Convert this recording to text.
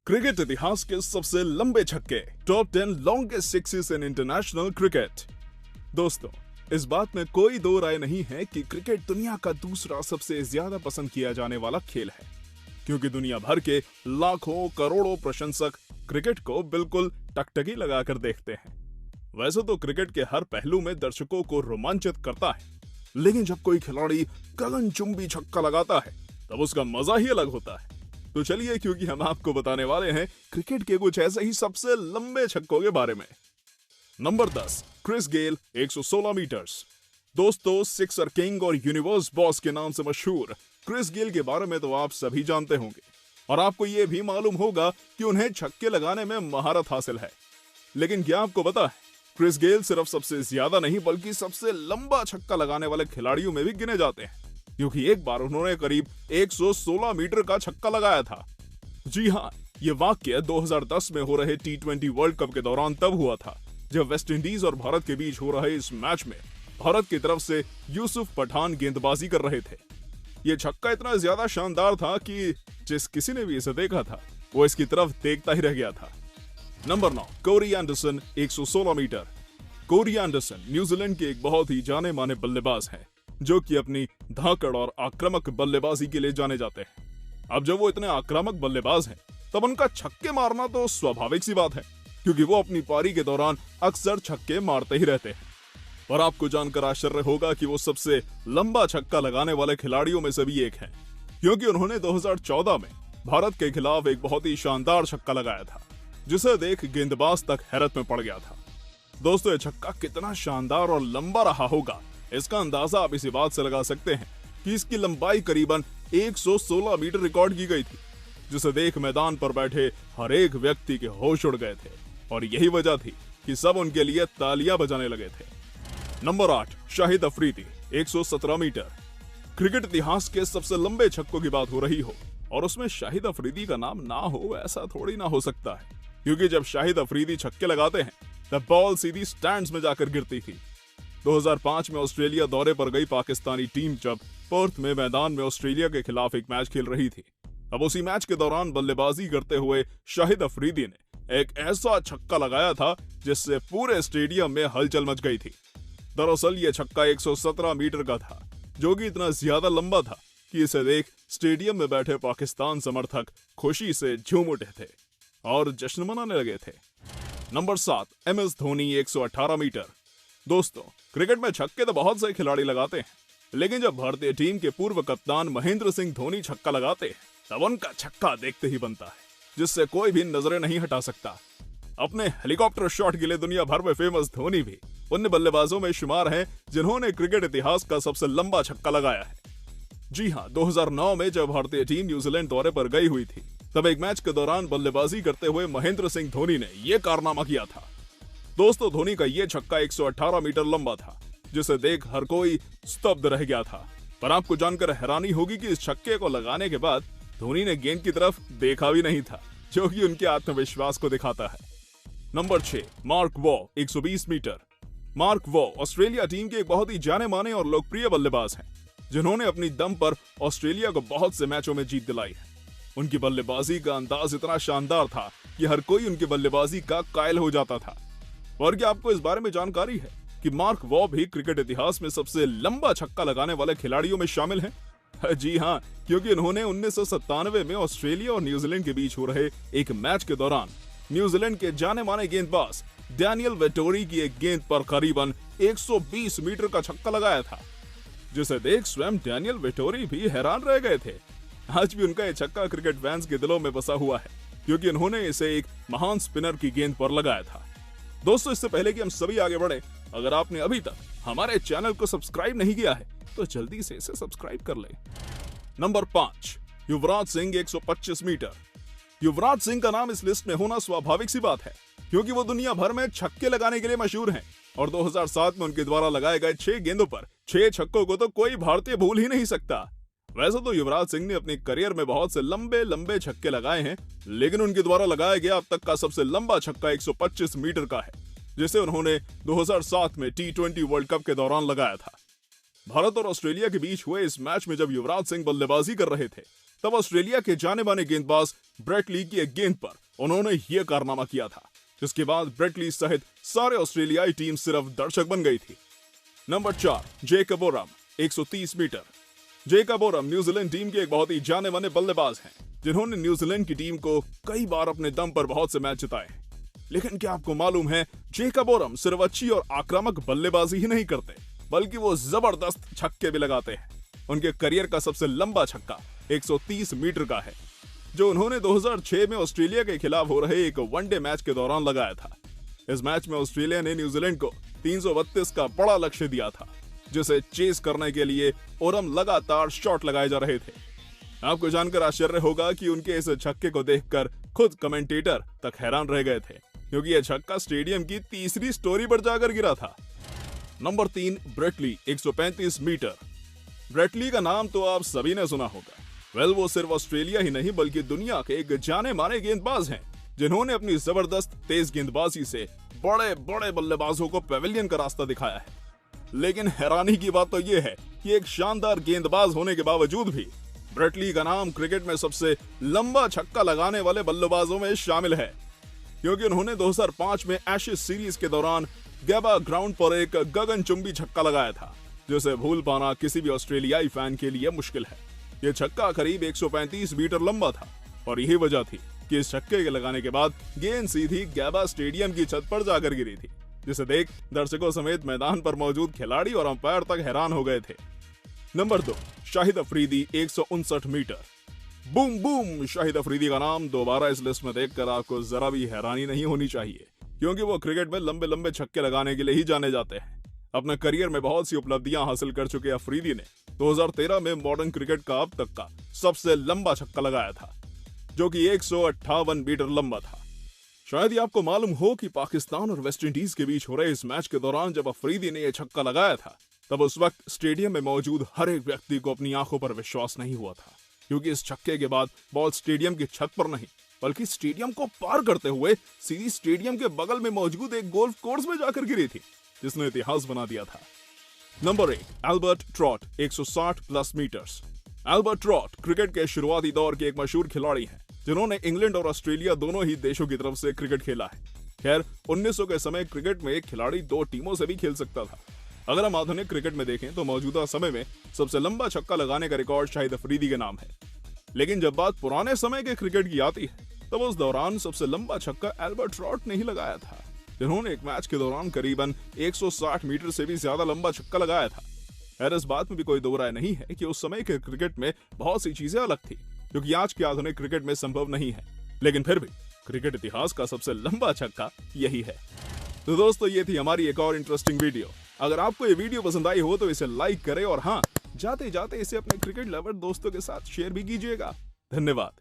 Cricket इतिहास के सबसे लंबे छक्के, top 10 longest sixes in international cricket. दोस्तों, इस बात में कोई दो राय नहीं है कि क्रिकेट दुनिया का दूसरा सबसे ज्यादा पसंद किया जाने वाला खेल है, क्योंकि दुनिया भर के लाखों करोड़ों प्रशंसक क्रिकेट को बिल्कुल टकटकी लगाकर देखते हैं। वैसे तो क्रिकेट के हर पहलू में दर्शकों को रोमांचित करता है, लेकिन जब कोई खिलाड़ी गगनचुंबी छक्का लगाता है तब उसका मजा ही अलग होता है। तो चलिए, क्योंकि हम आपको बताने वाले हैं क्रिकेट के कुछ ऐसे ही सबसे लंबे छक्कों के बारे में। Number 10, Chris Gayle 116 metres. दोस्तों, सिक्सर किंग और यूनिवर्स बॉस के नाम से मशहूर क्रिस गेल के बारे में तो आप सभी जानते होंगे, और आपको यह भी मालूम होगा कि उन्हें छक्के लगाने में महारत हासिल है। लेकिन क्या आपको पता है, क्रिस गेल सिर्फ सबसे ज्यादा नहीं बल्कि सबसे लंबा छक्का लगाने वाले खिलाड़ियों में भी गिने जाते हैं, क्योंकि एक बार उन्होंने करीब 116 मीटर का छक्का लगाया था। जी हाँ, ये वाकया 2010 में हो रहे T20 वर्ल्ड कप के दौरान तब हुआ था, जब वेस्ट इंडीज और भारत के बीच हो रहे इस मैच में भारत की तरफ से यूसुफ पठान गेंदबाजी कर रहे थे। ये छक्का इतना ज्यादा शानदार था कि जिस किसी ने भी इसे देखा था वो इसकी तरफ देखता ही रह गया था। Number 9, Corey Anderson 116 metre. Corey Anderson New Zealand के एक बहुत ही जाने माने बल्लेबाज हैं, जो कि अपनी धाकड़ और आक्रामक बल्लेबाजी के लिए जाने जाते हैं। अब जब वो इतने आक्रामक बल्लेबाज हैं, तब उनका छक्के मारना तो स्वाभाविक सी बात है, क्योंकि वो अपनी पारी के दौरान अक्सर छक्के मारते ही रहते हैं। पर आपको जानकर आश्चर्य होगा कि वो सबसे लंबा छक्का लगाने वाले खिलाड़ियों में से भी एक हैं, क्योंकि उन्होंने 2014 में भारत के खिलाफ एक बहुत ही शानदार छक्का लगाया था, जिसे देख गेंदबाज तक हैरत में पड़ गया था। दोस्तों, ये छक्का कितना शानदार और लंबा रहा होगा, इसका अंदाजा आप इसी बात से लगा सकते हैं कि इसकी लंबाई करीबन 116 मीटर रिकॉर्ड की गई थी, जिसे देख मैदान पर बैठे हर एक व्यक्ति के होश उड़ गए थे, और यही वजह थी कि सब उनके लिए तालियां बजाने लगे थे। Number 8, Shahid Afridi 117 metre. Cricket इतिहास के सबसे लंबे छक्कों की बात हो रही हो और उसमें शाहिद अफरीदी का नाम ना हो, ऐसा थोड़ी ना हो सकता है, क्योंकि जब शाहिद अफरीदी छक्के लगाते हैं तब बॉल सीधी स्टैंड्स में जाकर गिरती थी। 2005 में ऑस्ट्रेलिया दौरे पर गई पाकिस्तानी टीम जब पर्थ में मैदान में ऑस्ट्रेलिया के खिलाफ एक मैच खेल रही थी, अब उसी मैच के दौरान बल्लेबाजी करते हुए शाहिद अफरीदी ने एक ऐसा छक्का लगाया था जिससे पूरे स्टेडियम में हलचल मच गई थी। दरअसल ये छक्का 117 मीटर का था, जो कि इतना ज्यादा लंबा था कि इसे देख स्टेडियम में बैठे पाकिस्तान समर्थक खुशी से झूम उठे थे और जश्न मनाने लगे थे। Number 7, MS Dhoni 118 metre. दोस्तों, क्रिकेट में छक्के तो बहुत से खिलाड़ी लगाते हैं, लेकिन जब भारतीय टीम के पूर्व कप्तान महेंद्र सिंह धोनी छक्का लगाते हैं, तब उनका छक्का देखते ही बनता है, जिससे कोई भी नजरें नहीं हटा सकता। अपने हेलीकॉप्टर शॉट के लिए दुनिया भर में फेमस धोनी भी उन बल्लेबाजों में शुमार हैं जिन्होंने क्रिकेट इतिहास का सबसे लंबा छक्का लगाया है। जी हाँ, 2009 में जब भारतीय टीम न्यूजीलैंड दौरे पर गई हुई थी, तब एक मैच के दौरान बल्लेबाजी करते हुए महेंद्र सिंह धोनी ने यह कारनामा किया था। दोस्तों, धोनी का यह छक्का 118 मीटर लंबा था, जिसे देख हर कोई स्तब्ध रह गया था। पर आपको जानकर हैरानी होगी कि इस छक्के को लगाने के बाद धोनी ने गेंद की तरफ देखा भी नहीं था, जो कि उनके आत्मविश्वास को दिखाता है। Number 6, Mark Waugh 120 metre. Mark Waugh Australia team के एक बहुत ही जाने माने और लोकप्रिय बल्लेबाज हैं, जिन्होंने अपनी दम पर ऑस्ट्रेलिया को बहुत से मैचों में जीत दिलाई है। उनकी बल्लेबाजी का अंदाज इतना शानदार था कि हर कोई उनकी बल्लेबाजी का कायल हो जाता था। और क्या आपको इस बारे में जानकारी है कि मार्क वॉ भी क्रिकेट इतिहास में सबसे लंबा छक्का लगाने वाले खिलाड़ियों में शामिल हैं? जी हाँ, क्योंकि उन्होंने 1997 में ऑस्ट्रेलिया और न्यूजीलैंड के बीच हो रहे एक मैच के दौरान न्यूजीलैंड के जाने माने गेंदबाज डैनियल वेटोरी की एक गेंद पर करीबन 120 मीटर का छक्का लगाया था, जिसे देख स्वयं डैनियल वेटोरी भी हैरान रह गए थे। आज भी उनका यह छक्का क्रिकेट फैंस के दिलों में बसा हुआ है, क्योंकि उन्होंने इसे एक महान स्पिनर की गेंद पर लगाया था। दोस्तों, इससे पहले कि हम सभी आगे बढ़े, अगर आपने अभी तक हमारे चैनल को सब्सक्राइब नहीं किया है तो जल्दी से इसे सब्सक्राइब कर लें। Number 5, Yuvraj Singh 125 metre. युवराज सिंह का नाम इस लिस्ट में होना स्वाभाविक सी बात है, क्योंकि वो दुनिया भर में छक्के लगाने के लिए मशहूर हैं, और 2007 में उनके द्वारा लगाए गए 6 गेंदों पर 6 छक्कों को तो कोई भारतीय भूल ही नहीं सकता। वैसे तो युवराज सिंह ने अपने करियर में बहुत से लंबे लंबे छक्के लगाए हैं, लेकिन उनके द्वारा लगाया गया अब तक का सबसे लंबा छक्का 125 मीटर का है, जिसे उन्होंने 2007 में T20 वर्ल्ड कप के दौरान लगाया था। भारत और ऑस्ट्रेलिया के बीच हुए इस मैच में जब युवराज सिंह बल्लेबाजी कर रहे थे, तब ऑस्ट्रेलिया के जाने माने गेंदबाज ब्रेट ली की एक गेंद पर उन्होंने यह कारनामा किया था, जिसके बाद ब्रेट ली सहित सारे ऑस्ट्रेलियाई टीम सिर्फ दर्शक बन गई थी। Number 4, Jacob Oram 130 metre. Jacob Oram New Zealand team के एक बहुत ही जाने माने बल्लेबाज हैं, जिन्होंने न्यूजीलैंड की टीम को कई बार अपने दम पर बहुत से मैच जिताए हैं। लेकिन क्या आपको मालूम है, जेकब ओरम सिर्फ अच्छी और आक्रामक बल्लेबाजी ही नहीं करते, बल्कि वो जबरदस्त छक्के भी लगाते हैं। उनके करियर का सबसे लंबा छक्का 130 मीटर का है, जो उन्होंने 2006 में ऑस्ट्रेलिया के खिलाफ हो रहे एक वनडे मैच के दौरान लगाया था। इस मैच में ऑस्ट्रेलिया ने न्यूजीलैंड को 332 का बड़ा लक्ष्य दिया था, जिसे चेस करने के लिए ओरम लगातार शॉट लगाए जा रहे थे। आपको जानकर आश्चर्य होगा कि उनके इस छक्के को देखकर खुद कमेंटेटर तक हैरान रह गए थे, क्योंकि यह छक्का स्टेडियम की तीसरी स्टोरी पर जाकर गिरा था। Number 3, Brett Lee 135 metre. Brett Lee का नाम तो आप सभी ने सुना होगा। वो सिर्फ ऑस्ट्रेलिया ही नहीं बल्कि दुनिया के एक जाने माने गेंदबाज हैं, जिन्होंने अपनी जबरदस्त तेज गेंदबाजी से बड़े बड़े बल्लेबाजों को पेविलियन का रास्ता दिखाया है। लेकिन हैरानी की बात तो यह है कि एक शानदार गेंदबाज होने के बावजूद भी ब्रेट ली का नाम क्रिकेट में सबसे लंबा छक्का लगाने वाले बल्लेबाजों में शामिल है, क्योंकि उन्होंने 2005 में एशेज सीरीज के दौरान गैबा ग्राउंड पर एक गगनचुंबी छक्का लगाया था, जिसे भूल पाना किसी भी ऑस्ट्रेलियाई फैन के लिए मुश्किल है। यह छक्का करीब 135 मीटर लंबा था और यही वजह थी कि इस छक्के के लगाने के बाद गेंद सीधी गैबा स्टेडियम की छत पर जाकर गिरी थी, जिसे देख दर्शकों समेत मैदान पर मौजूद खिलाड़ी और अंपायर तक हैरान हो गए थे। Number 2, Shahid Afridi 159 metre. Boom boom. Shahid Afridi का नाम दोबारा इस लिस्ट में देखकर आपको जरा भी हैरानी नहीं होनी चाहिए, क्योंकि वो क्रिकेट में लंबे लंबे छक्के लगाने के लिए ही जाने जाते हैं। अपने करियर में बहुत सी उपलब्धियां हासिल कर चुके अफरीदी ने 2013 में मॉडर्न क्रिकेट का अब तक का सबसे लंबा छक्का लगाया था, जो कि 158 मीटर लंबा था। शायद ही आपको मालूम हो कि पाकिस्तान और वेस्ट इंडीज के बीच हो रहे इस मैच के दौरान जब अफरीदी ने यह छक्का लगाया था, तब उस वक्त स्टेडियम में मौजूद हर एक व्यक्ति को अपनी आंखों पर विश्वास नहीं हुआ था, क्योंकि इस छक्के के बाद बॉल स्टेडियम की छत पर नहीं बल्कि स्टेडियम को पार करते हुए सीधी स्टेडियम के बगल में मौजूद एक गोल्फ कोर्स में जाकर गिरी थी, जिसने इतिहास बना दिया था। Number 1, Albert Trott 160 plus metres. Albert Trott cricket के शुरुआती दौर के एक मशहूर खिलाड़ी हैं, जिन्होंने इंग्लैंड और ऑस्ट्रेलिया दोनों ही देशों की तरफ से क्रिकेट खेला है। खैर 1900 के समय क्रिकेट में एक खिलाड़ी 2 टीमों से भी खेल सकता था। अगर हम आधुनिक क्रिकेट में देखें तो मौजूदा समय में सबसे लंबा छक्का लगाने का रिकॉर्ड शाहिद अफरीदी के नाम है। लेकिन जब बात पुराने समय के क्रिकेट की आती है, तब उस दौरान सबसे लंबा छक्का एल्बर्ट ट्रॉट ने ही लगाया था, जिन्होंने एक मैच के दौरान करीबन 160 मीटर से भी ज्यादा लंबा छक्का लगाया था। खैर इस बात में भी कोई दो राय नहीं है कि उस समय के क्रिकेट में बहुत सी चीजें अलग थी, जो कि आज के आधुनिक क्रिकेट में संभव नहीं है। लेकिन फिर भी क्रिकेट इतिहास का सबसे लंबा छक्का यही है। तो दोस्तों, ये थी हमारी एक और इंटरेस्टिंग वीडियो। अगर आपको ये वीडियो पसंद आई हो तो इसे लाइक करें और हाँ, जाते जाते इसे अपने क्रिकेट लवर दोस्तों के साथ शेयर भी कीजिएगा। धन्यवाद।